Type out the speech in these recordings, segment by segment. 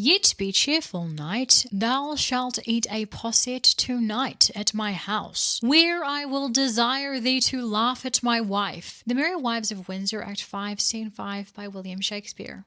Yet be cheerful, knight, thou shalt eat a posset tonight at my house, where I will desire thee to laugh at my wife. The Merry Wives of Windsor, Act 5, Scene 5 by William Shakespeare.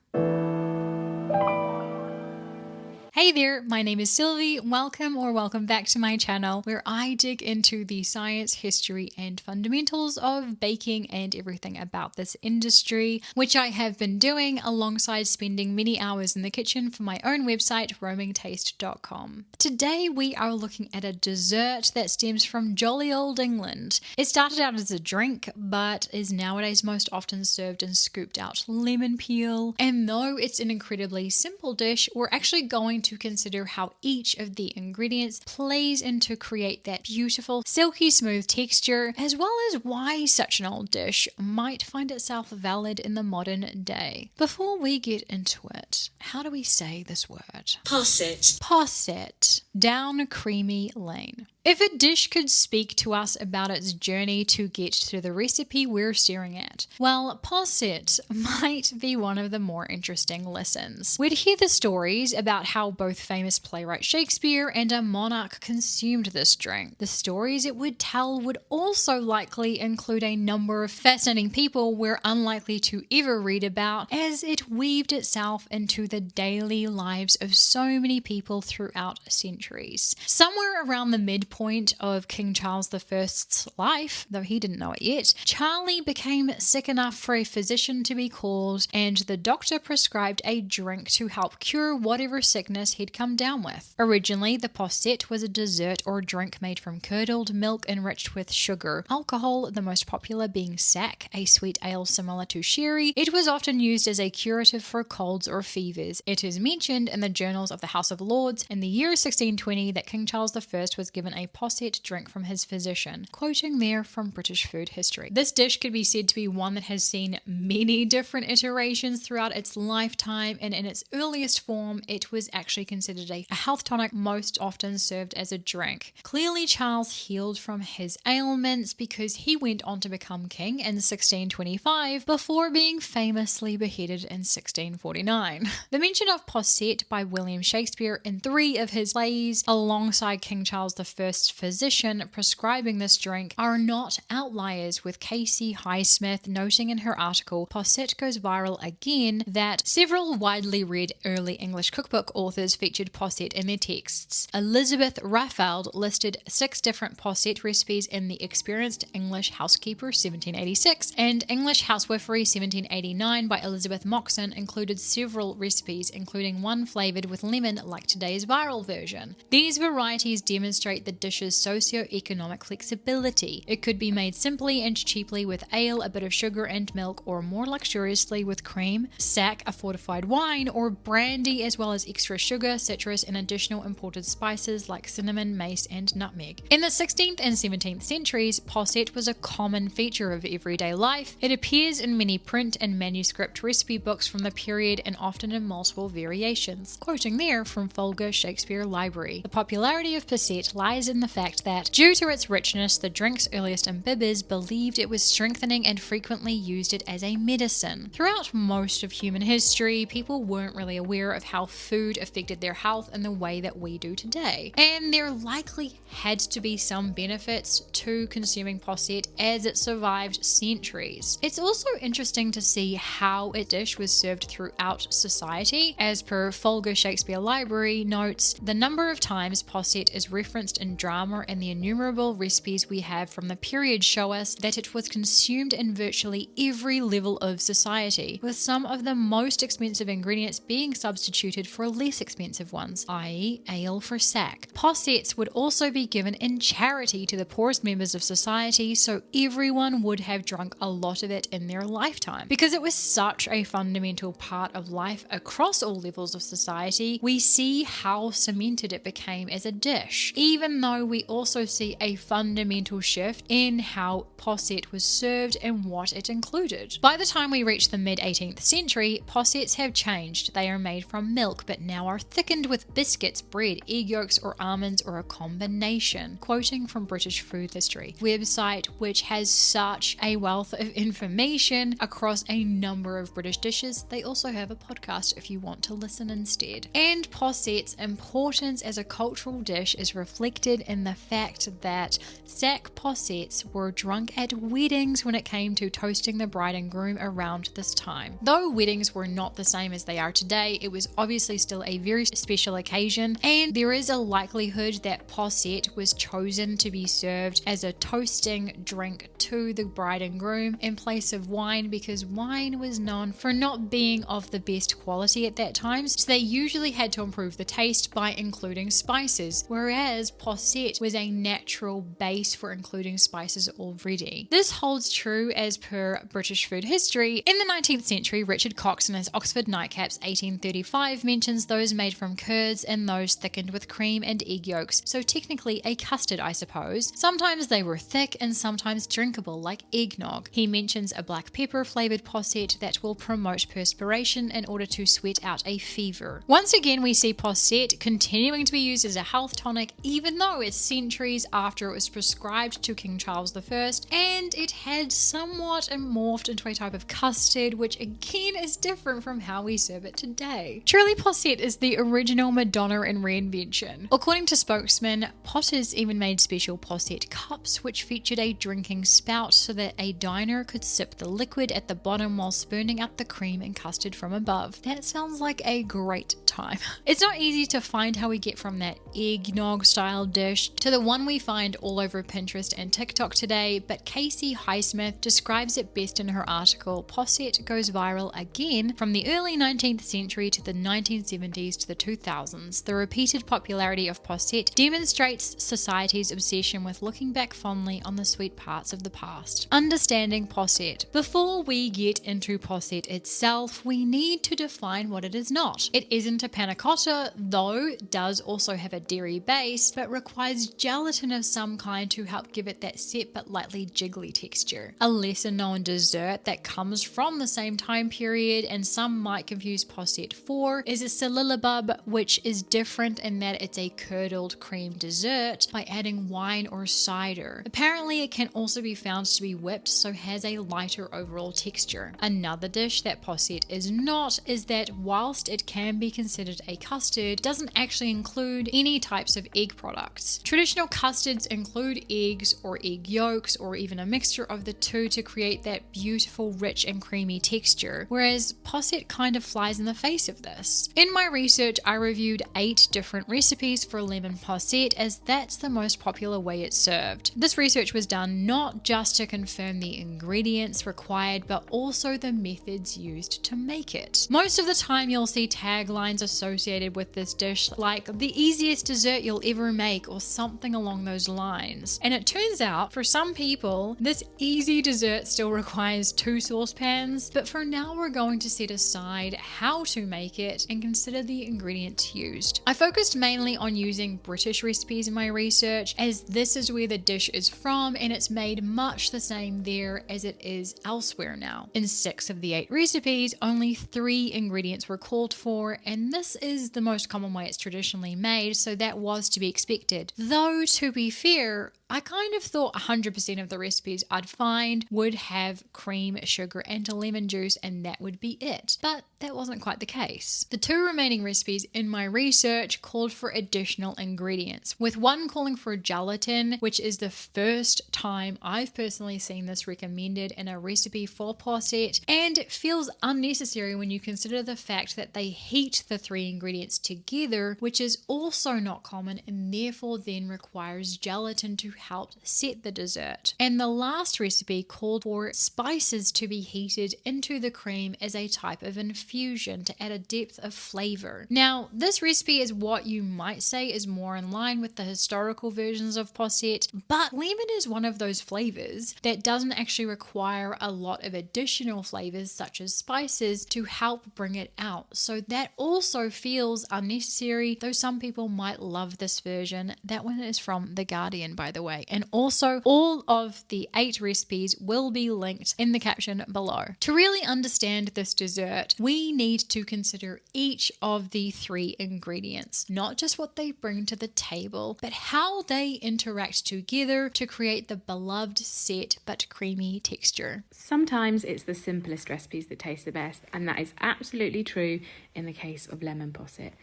Hey there, my name is Sylvie. Welcome back to my channel where I dig into the science, history, and fundamentals of baking and everything about this industry, which I have been doing alongside spending many hours in the kitchen for my own website, roamingtaste.com. Today we are looking at a dessert that stems from jolly old England. It started out as a drink, but is nowadays most often served in scooped out lemon peel. And though it's an incredibly simple dish, we're actually going to consider how each of the ingredients plays in to create that beautiful silky smooth texture, as well as why such an old dish might find itself valid in the modern day. Before we get into it, how do we say this word? Posset. Posset. Down creamy lane. If a dish could speak to us about its journey to get to the recipe we're staring at, well, posset might be one of the more interesting lessons. We'd hear the stories about how both famous playwright Shakespeare and a monarch consumed this drink. The stories it would tell would also likely include a number of fascinating people we're unlikely to ever read about, as it weaved itself into the daily lives of so many people throughout centuries. Somewhere around the midpoint of King Charles I's life, though he didn't know it yet, Charlie became sick enough for a physician to be called, and the doctor prescribed a drink to help cure whatever sickness he'd come down with. Originally, the posset was a dessert or drink made from curdled milk enriched with sugar. Alcohol, the most popular being sack, a sweet ale similar to sherry. It was often used as a curative for colds or fevers. It is mentioned in the journals of the House of Lords in the year 1620 that King Charles I was given a posset drink from his physician, quoting there from British food history. This dish could be said to be one that has seen many different iterations throughout its lifetime, and in its earliest form it was actually considered a health tonic, most often served as a drink. Clearly Charles healed from his ailments because he went on to become king in 1625 before being famously beheaded in 1649. The mention of posset by William Shakespeare in 3 of his plays alongside King Charles I's physician prescribing this drink are not outliers, with Casey Highsmith noting in her article "Posset Goes Viral Again" that several widely read early English cookbook authors featured posset in their texts. Elizabeth Raffald listed 6 different posset recipes in The Experienced English Housekeeper 1786, and English Housewifery 1789 by Elizabeth Moxon included several recipes, including one flavoured with lemon like today's viral version. These varieties demonstrate the dish's socio-economic flexibility. It could be made simply and cheaply with ale, a bit of sugar and milk, or more luxuriously with cream, sack, a fortified wine, or brandy, as well as extra sugar, citrus, and additional imported spices like cinnamon, mace, and nutmeg. In the 16th and 17th centuries, posset was a common feature of everyday life. It appears in many print and manuscript recipe books from the period, and often in multiple variations. Quoting there from Folger Shakespeare Library, the popularity of posset lies in the fact that, due to its richness, the drink's earliest imbibers believed it was strengthening and frequently used it as a medicine. Throughout most of human history, people weren't really aware of how food affected their health in the way that we do today, and there likely had to be some benefits to consuming posset as it survived centuries. It's also interesting to see how a dish was served throughout society. As per Folger Shakespeare Library notes, the number of times posset is referenced in drama and the innumerable recipes we have from the period show us that it was consumed in virtually every level of society, with some of the most expensive ingredients being substituted for less expensive ones, i.e. ale for sack. Possets would also be given in charity to the poorest members of society, so everyone would have drunk a lot of it in their lifetime. Because it was such a fundamental part of life across all levels of society, we see how cemented it became as a dish. Even though though we also see a fundamental shift in how posset was served and what it included. By the time we reach the mid-18th century, possets have changed. They are made from milk, but now are thickened with biscuits, bread, egg yolks, or almonds, or a combination. Quoting from British Food History website, which has such a wealth of information across a number of British dishes. They also have a podcast if you want to listen instead. And posset's importance as a cultural dish is reflected in the fact that sack possets were drunk at weddings when it came to toasting the bride and groom around this time. Though weddings were not the same as they are today, it was obviously still a very special occasion, and there is a likelihood that posset was chosen to be served as a toasting drink to the bride and groom in place of wine, because wine was known for not being of the best quality at that time, so they usually had to improve the taste by including spices, whereas posset was a natural base for including spices already. This holds true as per British Food History. In the 19th century, Richard Cox in his Oxford Nightcaps 1835 mentions those made from curds and those thickened with cream and egg yolks, so technically a custard, I suppose. Sometimes they were thick and sometimes drinkable, like eggnog. He mentions a black pepper flavoured posset that will promote perspiration in order to sweat out a fever. Once again, we see posset continuing to be used as a health tonic, even though it's centuries after it was prescribed to King Charles I, and it had somewhat morphed into a type of custard, which again is different from how we serve it today. Truly, posset is the original Madonna in reinvention. According to spokesman, potters even made special posset cups which featured a drinking spout so that a diner could sip the liquid at the bottom while spooning up the cream and custard from above. That sounds like a great time. It's not easy to find how we get from that eggnog style dish to the one we find all over Pinterest and TikTok today, but Casey Highsmith describes it best in her article, Posset Goes Viral Again, from the early 19th century to the 1970s to the 2000s. The repeated popularity of posset demonstrates society's obsession with looking back fondly on the sweet parts of the past. Understanding posset. Before we get into posset itself, we need to define what it is not. It isn't a panna cotta, though it does also have a dairy base, but requires gelatin of some kind to help give it that set but lightly jiggly texture. A lesser known dessert that comes from the same time period, and some might confuse posset for, is a salilabub, which is different in that it's a curdled cream dessert by adding wine or cider. Apparently it can also be found to be whipped, so has a lighter overall texture. Another dish that posset is not is that whilst it can be considered a custard, it doesn't actually include any types of egg products. Traditional custards include eggs or egg yolks or even a mixture of the two to create that beautiful rich and creamy texture, whereas posset kind of flies in the face of this. In my research, I reviewed 8 different recipes for lemon posset, as that's the most popular way it's served. This research was done not just to confirm the ingredients required, but also the methods used to make it. Most of the time you'll see taglines associated with this dish like the easiest dessert you'll ever make or something along those lines. And it turns out for some people this easy dessert still requires 2 saucepans, but for now we're going to set aside how to make it and consider the ingredients used. I focused mainly on using British recipes in my research, as this is where the dish is from and it's made much the same there as it is elsewhere now. In 6 of the 8 recipes, only 3 ingredients were called for, and this is the most common way it's traditionally made, so that was to be expected. Though, to be fair, I kind of thought 100% of the recipes I'd find would have cream, sugar, and lemon juice, and that would be it. But that wasn't quite the case. The 2 remaining recipes in my research called for additional ingredients, with one calling for gelatin, which is the first time I've personally seen this recommended in a recipe for posset, and it feels unnecessary when you consider the fact that they heat the 3 ingredients together, which is also not common and therefore then requires gelatin to help set the dessert. And the last recipe called for spices to be heated into the cream as a type of infusion to add a depth of flavor. Now, this recipe is what you might say is more in line with the historical versions of posset, but lemon is one of those flavors that doesn't actually require a lot of additional flavors such as spices to help bring it out. So that also feels unnecessary, though some people might love this version. That one is from The Guardian, by the way. And also, all of the 8 recipes will be linked in the caption below. To really understand this dessert, we need to consider each of the 3 ingredients, not just what they bring to the table, but how they interact together to create the beloved set but creamy texture. Sometimes it's the simplest recipes that taste the best, and that is absolutely true in the case of lemon posset.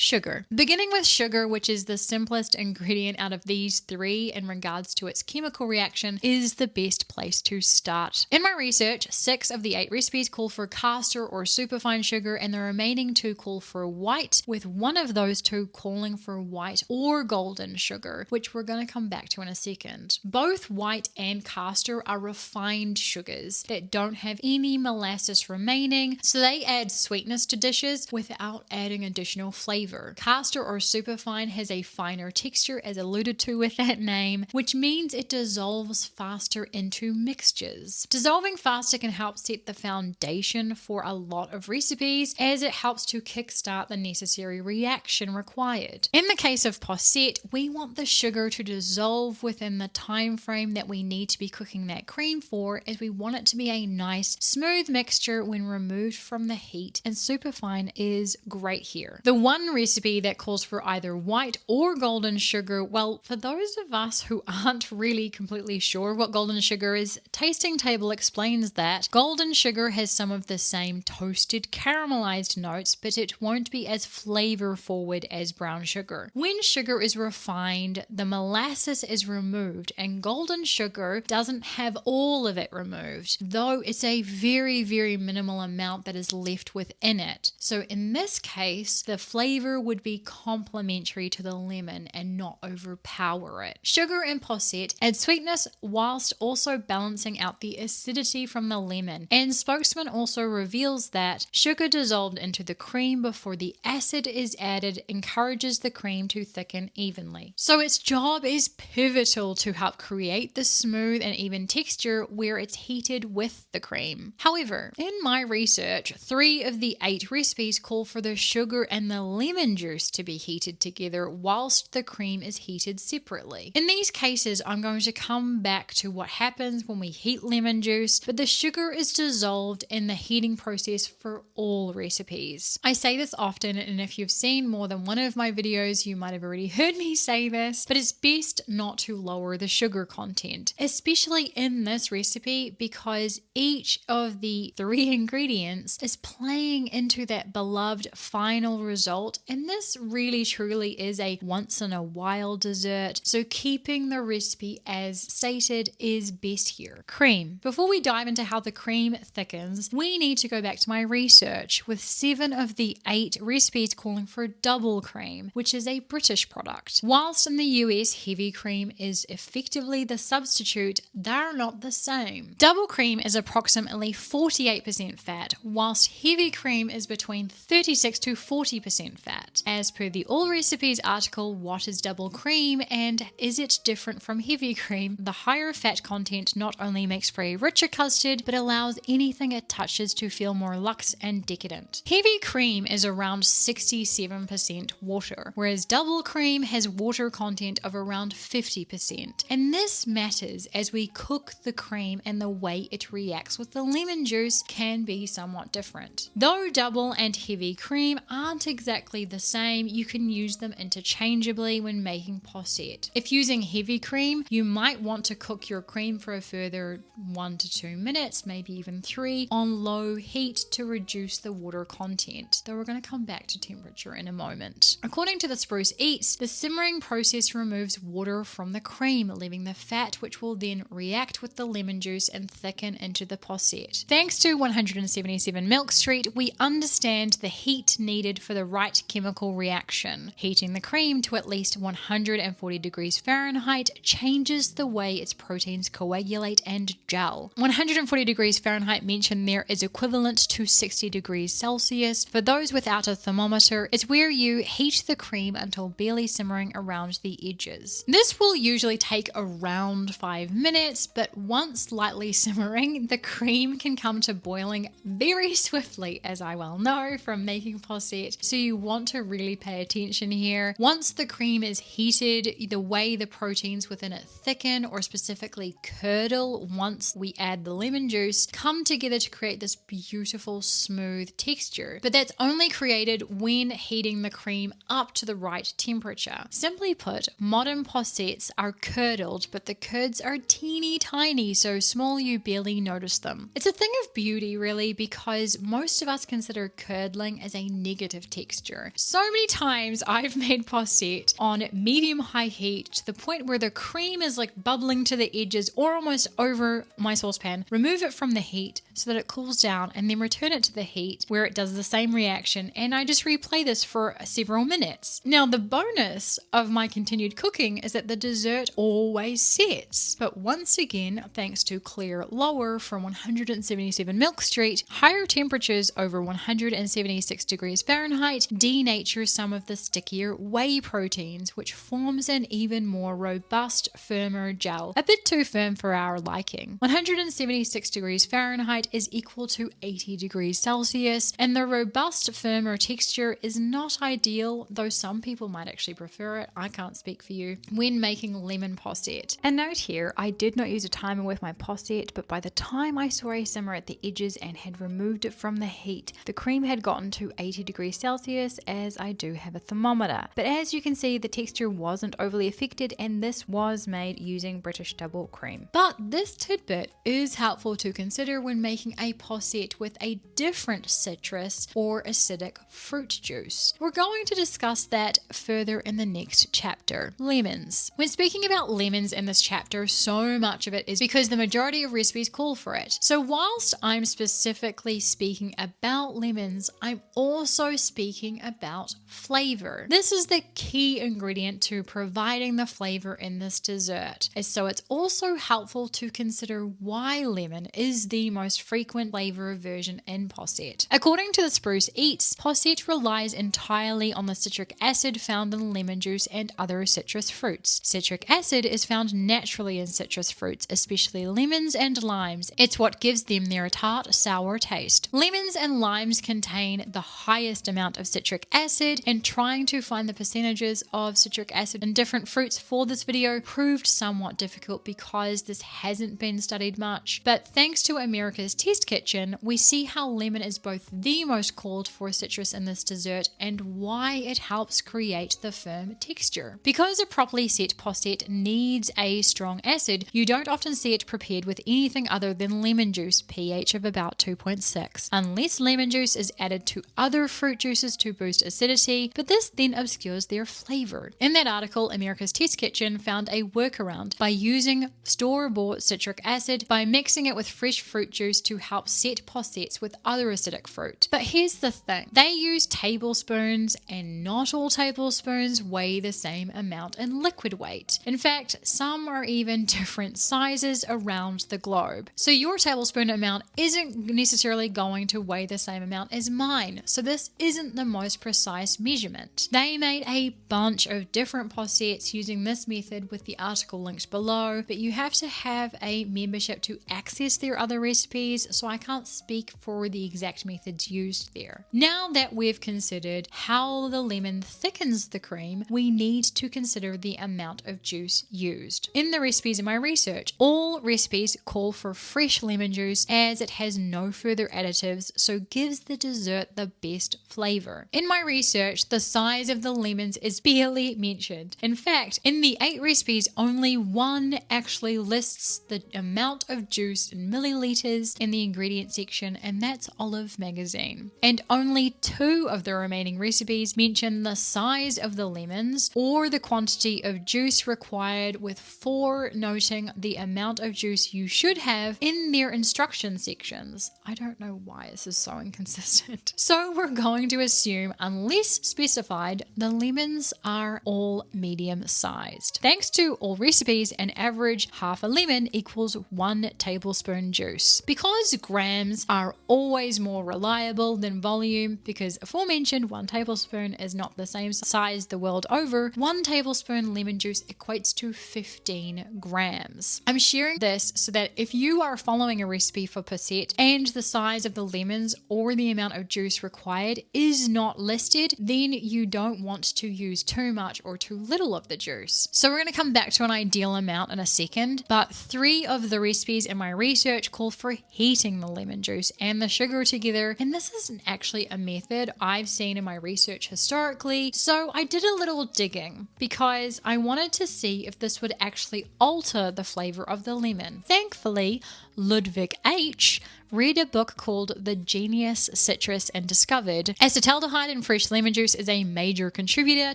Sugar. Beginning with sugar, which is the simplest ingredient out of these 3 in regards to its chemical reaction, is the best place to start. In my research, 6 of the 8 recipes call for caster or superfine sugar, and the remaining 2 call for white, with one of those 2 calling for white or golden sugar, which we're going to come back to in a second. Both white and caster are refined sugars that don't have any molasses remaining, so they add sweetness to dishes without adding additional flavor. Caster or superfine has a finer texture, as alluded to with that name, which means it dissolves faster into mixtures. Dissolving faster can help set the foundation for a lot of recipes, as it helps to kickstart the necessary reaction required. In the case of posset, we want the sugar to dissolve within the time frame that we need to be cooking that cream for, as we want it to be a nice, smooth mixture when removed from the heat, and superfine is great here. The one recipe that calls for either white or golden sugar, well, for those of us who aren't really completely sure what golden sugar is, Tasting Table explains that golden sugar has some of the same toasted caramelized notes, but it won't be as flavor forward as brown sugar. When sugar is refined, the molasses is removed, and golden sugar doesn't have all of it removed, though it's a very, very minimal amount that is left within it. So in this case, the flavor would be complementary to the lemon and not overpower it. Sugar and posset add sweetness whilst also balancing out the acidity from the lemon, and spokesman also reveals that sugar dissolved into the cream before the acid is added encourages the cream to thicken evenly. So its job is pivotal to help create the smooth and even texture where it's heated with the cream. However, in my research, 3 of the 8 recipes call for the sugar and the lemon juice to be heated together whilst the cream is heated separately. In these cases, I'm going to come back to what happens when we heat lemon juice, but the sugar is dissolved in the heating process for all recipes. I say this often, and if you've seen more than one of my videos, you might have already heard me say this, but it's best not to lower the sugar content, especially in this recipe, because each of the 3 ingredients is playing into that beloved final result, and this really truly is a once in a while dessert, so keeping the recipe as stated is best here. Cream. Before we dive into how the cream thickens, we need to go back to my research, with 7 of the 8 recipes calling for double cream, which is a British product. Whilst in the US heavy cream is effectively the substitute, they're not the same. Double cream is approximately 48% fat, whilst heavy cream is between 36 to 40% fat. As per the All Recipes article, What is Double Cream and Is it Different from Heavy Cream? The higher fat content not only makes for a richer custard, but allows anything it touches to feel more luxe and decadent. Heavy cream is around 67% water, whereas double cream has water content of around 50%. And this matters as we cook the cream, and the way it reacts with the lemon juice can be somewhat different. Though double and heavy cream aren't exactly exactly the same, you can use them interchangeably when making posset. If using heavy cream, you might want to cook your cream for a further 1 to 2 minutes, maybe even 3, on low heat to reduce the water content, though we're going to come back to temperature in a moment. According to the Spruce Eats, the simmering process removes water from the cream, leaving the fat, which will then react with the lemon juice and thicken into the posset. Thanks to 177 Milk Street, we understand the heat needed for the right chemical reaction. Heating the cream to at least 140 degrees Fahrenheit changes the way its proteins coagulate and gel. 140 degrees Fahrenheit mentioned there is equivalent to 60 degrees Celsius. For those without a thermometer, it's where you heat the cream until barely simmering around the edges. This will usually take around 5 minutes, but once lightly simmering, the cream can come to boiling very swiftly, as I well know from making posset, so you want to really pay attention here. Once the cream is heated, the way the proteins within it thicken, or specifically curdle once we add the lemon juice, come together to create this beautiful smooth texture. But that's only created when heating the cream up to the right temperature. Simply put, modern possets are curdled, but the curds are teeny tiny, so small you barely notice them. It's a thing of beauty really, because most of us consider curdling as a negative texture. So many times I've made posset on medium-high heat to the point where the cream is like bubbling to the edges or almost over my saucepan. Remove it from the heat so that it cools down and then return it to the heat where it does the same reaction, and I just replay this for several minutes. Now the bonus of my continued cooking is that the dessert always sets, but once again, thanks to clear lower from 177 Milk Street, higher temperatures over 176 degrees Fahrenheit denature some of the stickier whey proteins, which forms an even more robust, firmer gel, a bit too firm for our liking. 176 degrees Fahrenheit is equal to 80 degrees Celsius, and the robust, firmer texture is not ideal, though some people might actually prefer it. I can't speak for you. When making lemon posset. And note here, I did not use a timer with my posset, but by the time I saw a simmer at the edges and had removed it from the heat, the cream had gotten to 80 degrees Celsius, as I do have a thermometer. But as you can see, the texture wasn't overly affected, and this was made using British double cream. But this tidbit is helpful to consider when making a posset with a different citrus or acidic fruit juice. We're going to discuss that further in the next chapter. Lemons. When speaking about lemons in this chapter, so much of it is because the majority of recipes call for it. So whilst I'm specifically speaking about lemons, I'm also speaking about flavor. This is the key ingredient to providing the flavor in this dessert. So it's also helpful to consider why lemon is the most frequent flavor version in posset. According to the Spruce Eats, posset relies entirely on the citric acid found in lemon juice and other citrus fruits. Citric acid is found naturally in citrus fruits, especially lemons and limes. It's what gives them their tart, sour taste. Lemons and limes contain the highest amount of citric acid, and trying to find the percentages of citric acid in different fruits for this video proved somewhat difficult because this hasn't been studied much. But thanks to America's Test Kitchen, we see how lemon is both the most called for citrus in this dessert and why it helps create the firm texture. Because a properly set posset needs a strong acid, you don't often see it prepared with anything other than lemon juice, pH of about 2.6, unless lemon juice is added to other fruit juices to boost acidity, but this then obscures their flavor. In that article, America's Test Kitchen found a workaround by using store-bought citric acid by mixing it with fresh fruit juice to help set possets with other acidic fruit. But here's the thing, they use tablespoons, and not all tablespoons weigh the same amount in liquid weight. In fact, some are even different sizes around the globe. So your tablespoon amount isn't necessarily going to weigh the same amount as mine, so this isn't the most precise measurement. They made a bunch of different possets using this method with the article linked below, but you have to have a membership to access their other recipes, so I can't speak for the exact methods used there. Now that we've considered how the lemon thickens the cream, we need to consider the amount of juice used. In the recipes in my research, all recipes call for fresh lemon juice as it has no further additives, so gives the dessert the best flavor. In my research, the size of the lemons is barely mentioned. In fact, in the 8 recipes, only one actually lists the amount of juice in milliliters in the ingredient section, and that's Olive Magazine. And only 2 of the remaining recipes mention the size of the lemons or the quantity of juice required, with 4 noting the amount of juice you should have in their instruction sections. I don't know why this is so inconsistent. So we're going to assume, unless specified, the lemons are all medium sized. Thanks to all recipes, an average half a lemon equals 1 tablespoon juice. Because grams are always more reliable than volume, because aforementioned 1 tablespoon is not the same size the world over, 1 tablespoon lemon juice equates to 15 grams. I'm sharing this so that if you are following a recipe for posset and the size of the lemons or the amount of juice required is not listed, then you don't want to use too much or too little of the juice. So we're going to come back to an ideal amount in a second, but 3 of the recipes in my research call for heating the lemon juice and the sugar together, and this isn't actually a method I've seen in my research historically, so I did a little digging because I wanted to see if this would actually alter the flavor of the lemon. Thankfully, Ludwig H. read a book called The Genius Citrus and discovered acetaldehyde in fresh lemon juice is a major contributor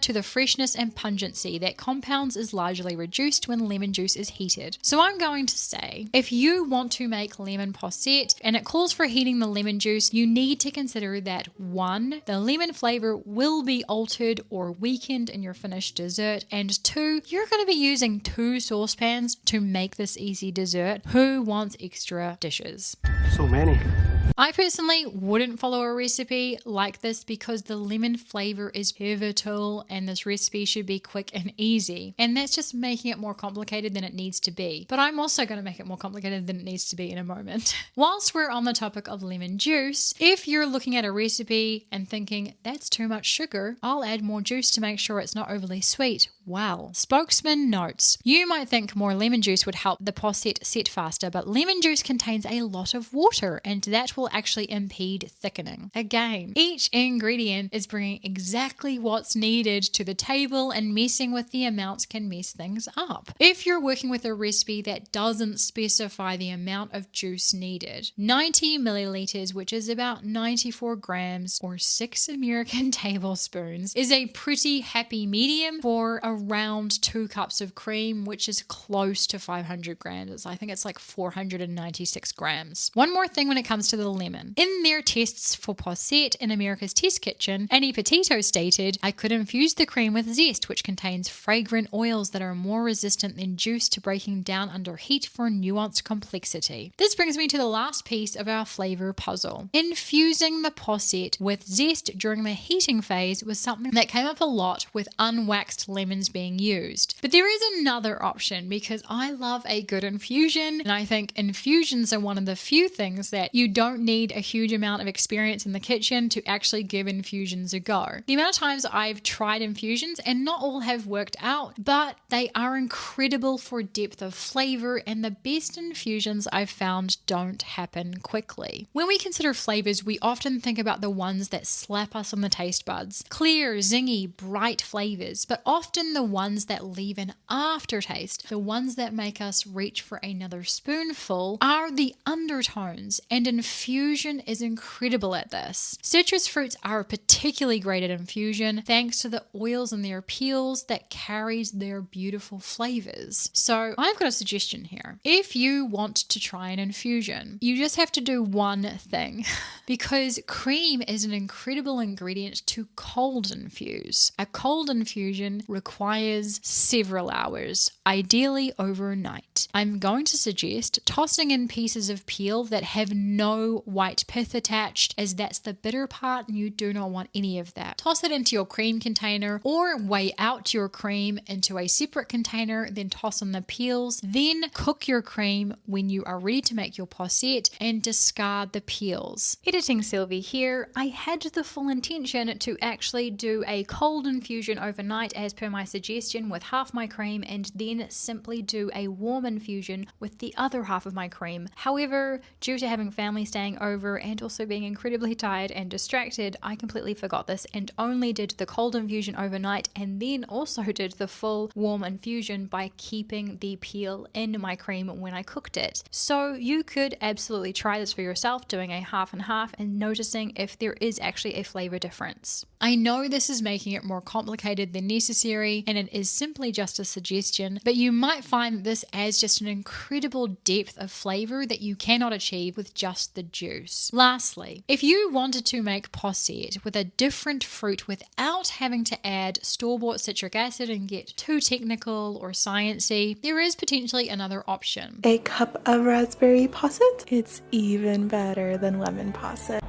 to the freshness and pungency that compounds is largely reduced when lemon juice is heated. So I'm going to say, if you want to make lemon posset and it calls for heating the lemon juice, you need to consider that 1, the lemon flavor will be altered or weakened in your finished dessert, and 2, you're going to be using 2 saucepans to make this easy dessert. Who wants extra dishes? So many. I personally wouldn't follow a recipe like this because the lemon flavor is pivotal and this recipe should be quick and easy. And that's just making it more complicated than it needs to be. But I'm also going to make it more complicated than it needs to be in a moment. Whilst we're on the topic of lemon juice, if you're looking at a recipe and thinking, that's too much sugar, I'll add more juice to make sure it's not overly sweet. Well, spokesman notes, you might think more lemon juice would help the posset set faster, but lemon juice contains a lot of water and that will actually impede thickening. Again, each ingredient is bringing exactly what's needed to the table, and messing with the amounts can mess things up. If you're working with a recipe that doesn't specify the amount of juice needed, 90 milliliters, which is about 94 grams or 6 American tablespoons, is a pretty happy medium for around 2 cups of cream, which is close to 500 grams. I think it's like 496 grams. One more thing when it comes to the lemon. In their tests for posset in America's Test Kitchen, Annie Petito stated, I could infuse the cream with zest, which contains fragrant oils that are more resistant than juice to breaking down under heat for nuanced complexity. This brings me to the last piece of our flavor puzzle. Infusing the posset with zest during the heating phase was something that came up a lot with unwaxed lemons being used. But there is another option, because I love a good infusion, and I think infusions are one of the few things that you don't need a huge amount of experience in the kitchen to actually give infusions a go. The amount of times I've tried infusions, and not all have worked out, but they are incredible for depth of flavor, and the best infusions I've found don't happen quickly. When we consider flavors, we often think about the ones that slap us on the taste buds. Clear, zingy, bright flavors, but often the ones that leave an aftertaste, the ones that make us reach for another spoonful, are the undertones, and infusion is incredible at this. Citrus fruits are particularly great at infusion thanks to the oils in their peels that carries their beautiful flavors. So I've got a suggestion here. If you want to try an infusion, you just have to do one thing because cream is an incredible ingredient to cold infuse. A cold infusion requires several hours, ideally overnight. I'm going to suggest tossing in pieces of peel that have no white pith attached, as that's the bitter part and you do not want any of that. Toss it into your cream container or weigh out your cream into a separate container, then toss in the peels. Then cook your cream when you are ready to make your posset and discard the peels. Editing Sylvie here. I had the full intention to actually do a cold infusion overnight as per my suggestion with half my cream and then simply do a warm infusion with the other half of my cream. However, due to having family staying over and also being incredibly tired and distracted, I completely forgot this and only did the cold infusion overnight and then also did the full warm infusion by keeping the peel in my cream when I cooked it. So you could absolutely try this for yourself, doing a half and half and noticing if there is actually a flavor difference. I know this is making it more complicated than necessary and it is simply just a suggestion, but you might find that this adds just an incredible depth of flavor that you cannot achieve with just the juice. Lastly, if you wanted to make posset with a different fruit without having to add store-bought citric acid and get too technical or sciencey, there is potentially another option. A cup of raspberry posset? It's even better than lemon posset.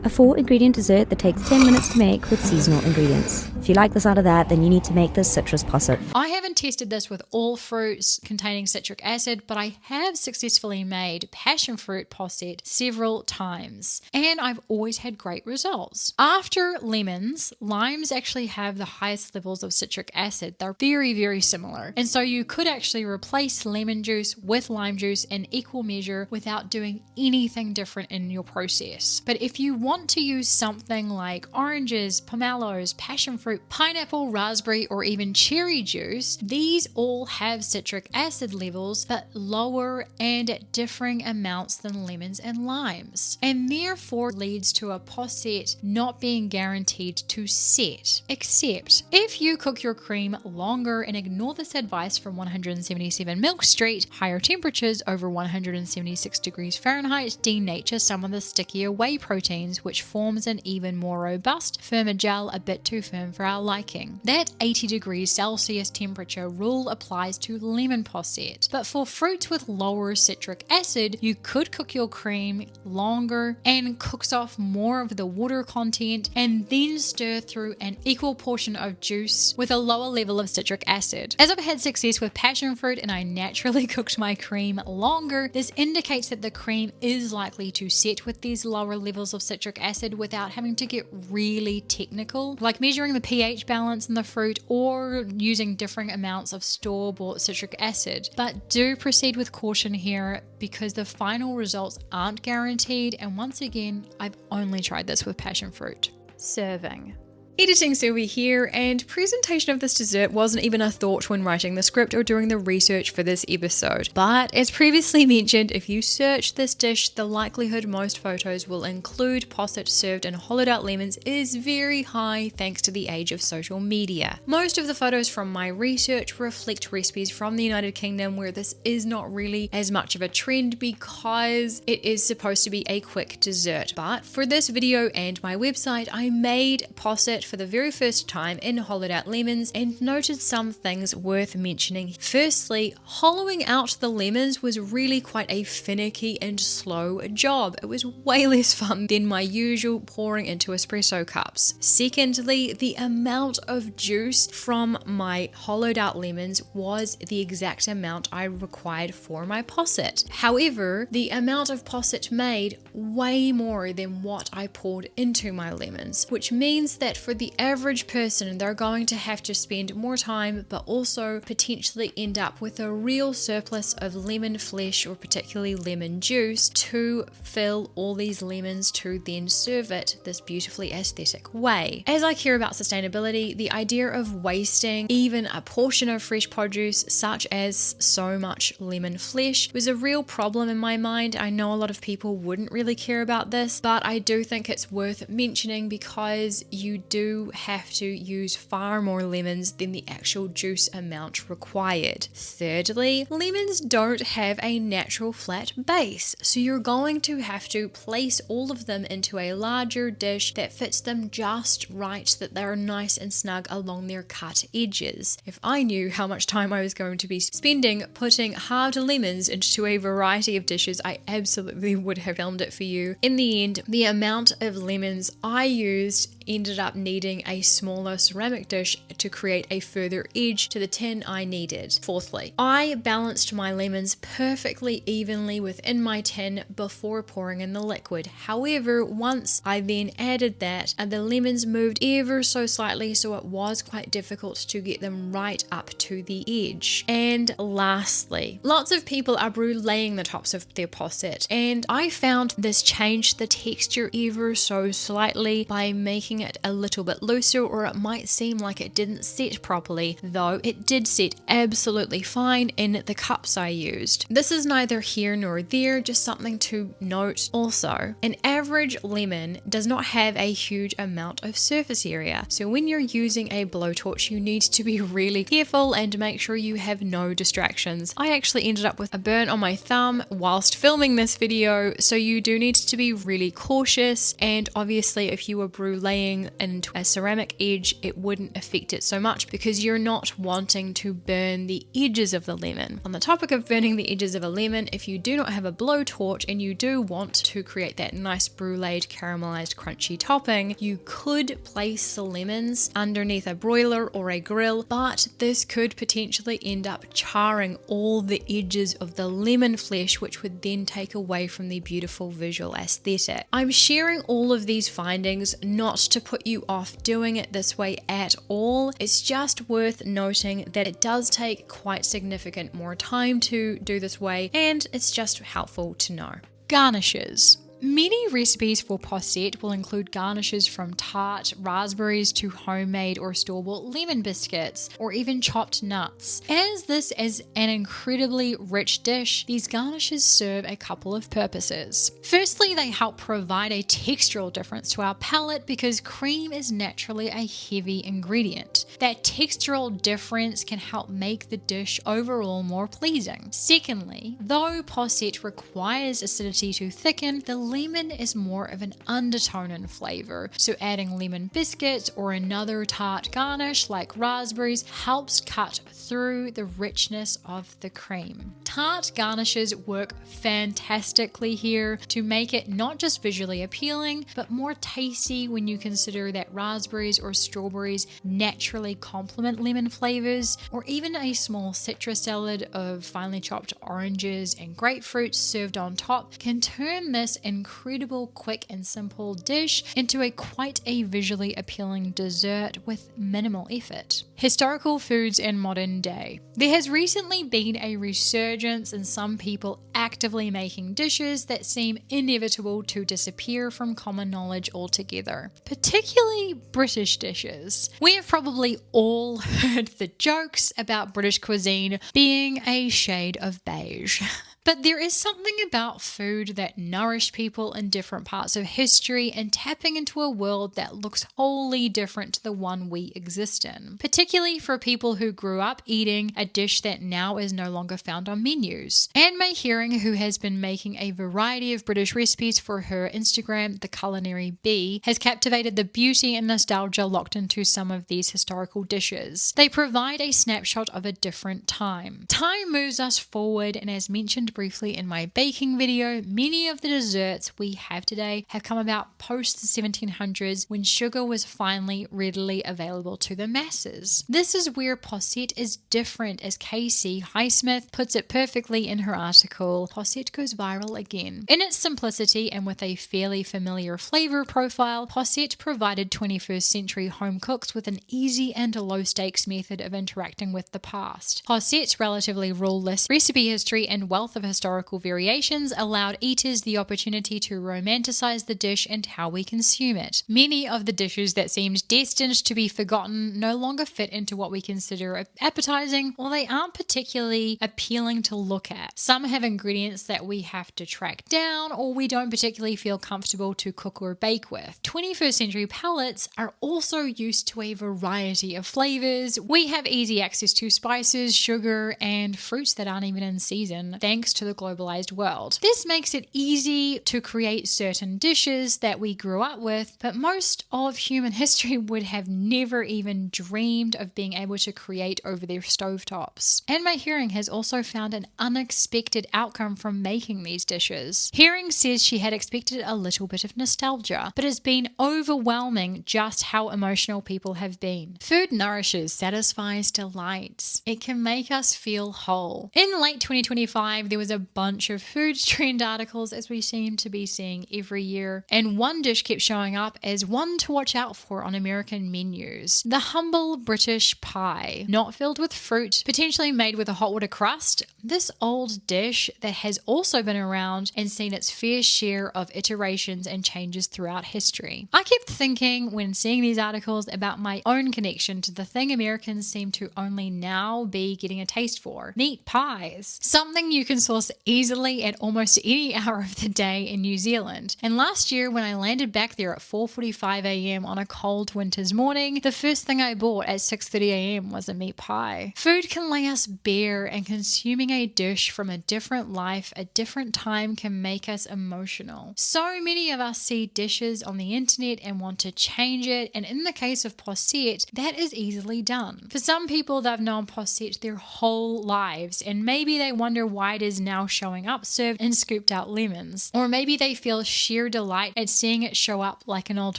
A 4-ingredient dessert that takes 10 minutes to make with seasonal ingredients. If you like the sound of that, then you need to make the citrus posset. I haven't tested this with all fruits containing citric acid, but I have successfully made passion fruit posset several times, and I've always had great results. After lemons, limes actually have the highest levels of citric acid. They're very, very similar, and so you could actually replace lemon juice with lime juice in equal measure without doing anything different in your process. But if you want to use something like oranges, pomelos, passion fruit, pineapple, raspberry, or even cherry juice, these all have citric acid levels but lower and at differing amounts than lemons and limes, and therefore leads to a posset not being guaranteed to set, except if you cook your cream longer and ignore this advice from 177 Milk Street, higher temperatures over 176 degrees Fahrenheit denature some of the stickier whey proteins, which forms an even more robust, firmer gel, a bit too firm for our liking. That 80 degrees Celsius temperature rule applies to lemon posset, but for fruits with lower citric acid, you could cook your cream longer and cooks off more of the water content and then stir through an equal portion of juice with a lower level of citric acid. As I've had success with passion fruit and I naturally cooked my cream longer, this indicates that the cream is likely to set with these lower levels of citric acid without having to get really technical, like measuring the pH balance in the fruit or using differing amounts of store-bought citric acid. But do proceed with caution here because the final results aren't guaranteed, and once again, I've only tried this with passion fruit. Serving. Editing Sylvie here, and presentation of this dessert wasn't even a thought when writing the script or doing the research for this episode. But as previously mentioned, if you search this dish, the likelihood most photos will include posset served in hollowed out lemons is very high thanks to the age of social media. Most of the photos from my research reflect recipes from the United Kingdom where this is not really as much of a trend because it is supposed to be a quick dessert. But for this video and my website, I made posset for the very first time in hollowed out lemons and noted some things worth mentioning. Firstly, hollowing out the lemons was really quite a finicky and slow job. It was way less fun than my usual pouring into espresso cups. Secondly, the amount of juice from my hollowed out lemons was the exact amount I required for my posset. However, the amount of posset made way more than what I poured into my lemons, which means that for the average person, they're going to have to spend more time, but also potentially end up with a real surplus of lemon flesh or particularly lemon juice to fill all these lemons to then serve it this beautifully aesthetic way. As I care about sustainability, the idea of wasting even a portion of fresh produce, such as so much lemon flesh, was a real problem in my mind. I know a lot of people wouldn't really care about this, but I do think it's worth mentioning because you do have to use far more lemons than the actual juice amount required. Thirdly, lemons don't have a natural flat base, so you're going to have to place all of them into a larger dish that fits them just right, that they're nice and snug along their cut edges. If I knew how much time I was going to be spending putting halved lemons into a variety of dishes, I absolutely would have filmed it for you. In the end, the amount of lemons I used ended up needing a smaller ceramic dish to create a further edge to the tin I needed. Fourthly, I balanced my lemons perfectly evenly within my tin before pouring in the liquid. However, once I then added that, the lemons moved ever so slightly, so it was quite difficult to get them right up to the edge. And lastly, lots of people are bruleeing the tops of their posset, and I found this changed the texture ever so slightly by making it a little bit looser, or it might seem like it didn't set properly, though it did set absolutely fine in the cups I used. This is neither here nor there, just something to note. Also, an average lemon does not have a huge amount of surface area, so when you're using a blowtorch you need to be really careful and make sure you have no distractions. I actually ended up with a burn on my thumb whilst filming this video, so you do need to be really cautious, and obviously if you were bruleeing into a ceramic edge it wouldn't affect it so much because you're not wanting to burn the edges of the lemon. On the topic of burning the edges of a lemon, if you do not have a blowtorch and you do want to create that nice bruleed caramelized crunchy topping, you could place the lemons underneath a broiler or a grill, but this could potentially end up charring all the edges of the lemon flesh, which would then take away from the beautiful visual aesthetic. I'm sharing all of these findings not to put you off doing it this way at all. It's just worth noting that it does take quite significant more time to do this way, and it's just helpful to know. Garnishes. Many recipes for posset will include garnishes from tart raspberries to homemade or store-bought lemon biscuits, or even chopped nuts. As this is an incredibly rich dish, these garnishes serve a couple of purposes. Firstly, they help provide a textural difference to our palate because cream is naturally a heavy ingredient. That textural difference can help make the dish overall more pleasing. Secondly, though posset requires acidity to thicken, the lemon is more of an undertone in flavor, so adding lemon biscuits or another tart garnish like raspberries helps cut through the richness of the cream. Tart garnishes work fantastically here to make it not just visually appealing, but more tasty when you consider that raspberries or strawberries naturally complement lemon flavors, or even a small citrus salad of finely chopped oranges and grapefruits served on top can turn this incredible quick and simple dish into quite a visually appealing dessert with minimal effort. Historical foods in modern day. There has recently been a resurgence in some people actively making dishes that seem inevitable to disappear from common knowledge altogether, particularly British dishes. We have probably all heard the jokes about British cuisine being a shade of beige. But there is something about food that nourished people in different parts of history and tapping into a world that looks wholly different to the one we exist in, particularly for people who grew up eating a dish that now is no longer found on menus. Anne May Herring, who has been making a variety of British recipes for her Instagram, The Culinary Bee, has captivated the beauty and nostalgia locked into some of these historical dishes. They provide a snapshot of a different time. Time moves us forward, and as mentioned briefly in my baking video, many of the desserts we have today have come about post the 1700s when sugar was finally readily available to the masses. This is where posset is different, as Casey Highsmith puts it perfectly in her article, Posset goes viral again. In its simplicity and with a fairly familiar flavor profile, posset provided 21st century home cooks with an easy and low stakes method of interacting with the past. Posset's relatively ruleless recipe history and wealth of historical variations allowed eaters the opportunity to romanticize the dish and how we consume it. Many of the dishes that seemed destined to be forgotten no longer fit into what we consider appetizing, or they aren't particularly appealing to look at. Some have ingredients that we have to track down, or we don't particularly feel comfortable to cook or bake with. 21st century palates are also used to a variety of flavors. We have easy access to spices, sugar, and fruits that aren't even in season, thanks thanks to the globalized world. This makes it easy to create certain dishes that we grew up with, but most of human history would have never even dreamed of being able to create over their stovetops. And my hearing has also found an unexpected outcome from making these dishes. Hearing says she had expected a little bit of nostalgia, but it's been overwhelming just how emotional people have been. Food nourishes, satisfies, delights. It can make us feel whole. In late 2025, there was a bunch of food trend articles, as we seem to be seeing every year, and one dish kept showing up as one to watch out for on American menus. The humble British pie, not filled with fruit, potentially made with a hot water crust. This old dish that has also been around and seen its fair share of iterations and changes throughout history. I kept thinking when seeing these articles about my own connection to the thing Americans seem to only now be getting a taste for: meat pies. Something you can source easily at almost any hour of the day in New Zealand. And last year when I landed back there at 4:45 a.m. on a cold winter's morning, the first thing I bought at 6:30 a.m. was a meat pie. Food can lay us bare, and consuming a dish from a different life, a different time, can make us emotional. So many of us see dishes on the internet and want to change it, and in the case of posset, that is easily done. For some people, they've known posset their whole lives, and maybe they wonder why it is now showing up served in scooped out lemons. Or maybe they feel sheer delight at seeing it show up like an old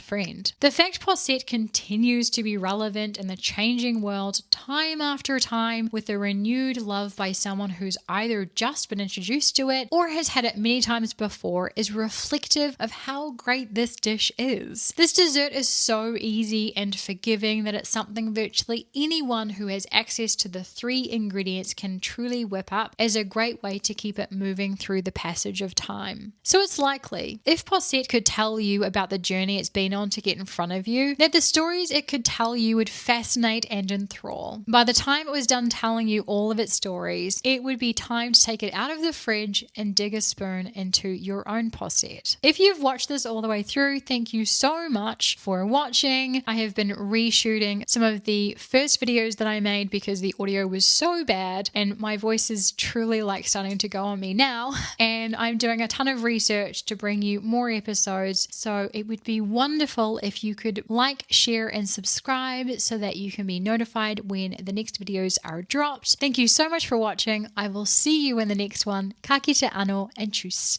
friend. The fact posset continues to be relevant in the changing world time after time with a renewed love by someone who's either just been introduced to it or has had it many times before is reflective of how great this dish is. This dessert is so easy and forgiving that it's something virtually anyone who has access to the 3 ingredients can truly whip up as a great way to keep it moving through the passage of time. So it's likely, if posset could tell you about the journey it's been on to get in front of you, that the stories it could tell you would fascinate and enthrall. By the time it was done telling you all of its stories, it would be time to take it out of the fridge and dig a spoon into your own posset. If you've watched this all the way through, thank you so much for watching. I have been reshooting some of the first videos that I made because the audio was so bad and my voice is truly like starting to go on me now, and I'm doing a ton of research to bring you more episodes, so it would be wonderful if you could like, share and subscribe so that you can be notified when the next videos are dropped. Thank you so much for watching. I will see you in the next one. Ka kite anō and tschüss.